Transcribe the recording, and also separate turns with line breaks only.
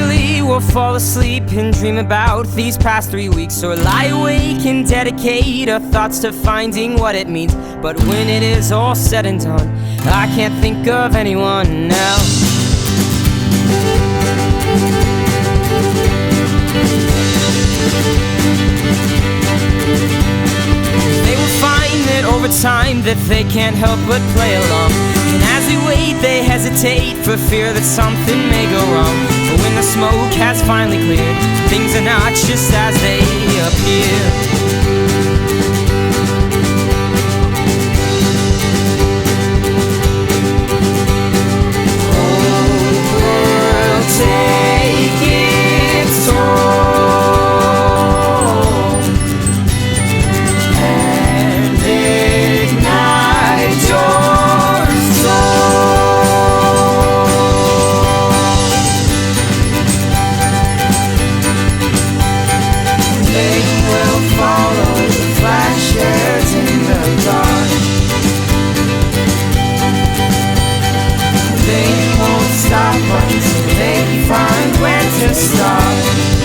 Eventually we'll fall asleep and dream about these past 3 weeks, or lie awake and dedicate our thoughts to finding what it means. But when it is all said and done, I can't think of anyone else. They will find that over time that they can't help but play along, and as we wait they hesitate for fear that something may go wrong. But when the smoke has finally cleared, things are not just as they appear. Take its toll and ignite your soul. They will follow the flashers in the dark. They won't stop until they find when to stop.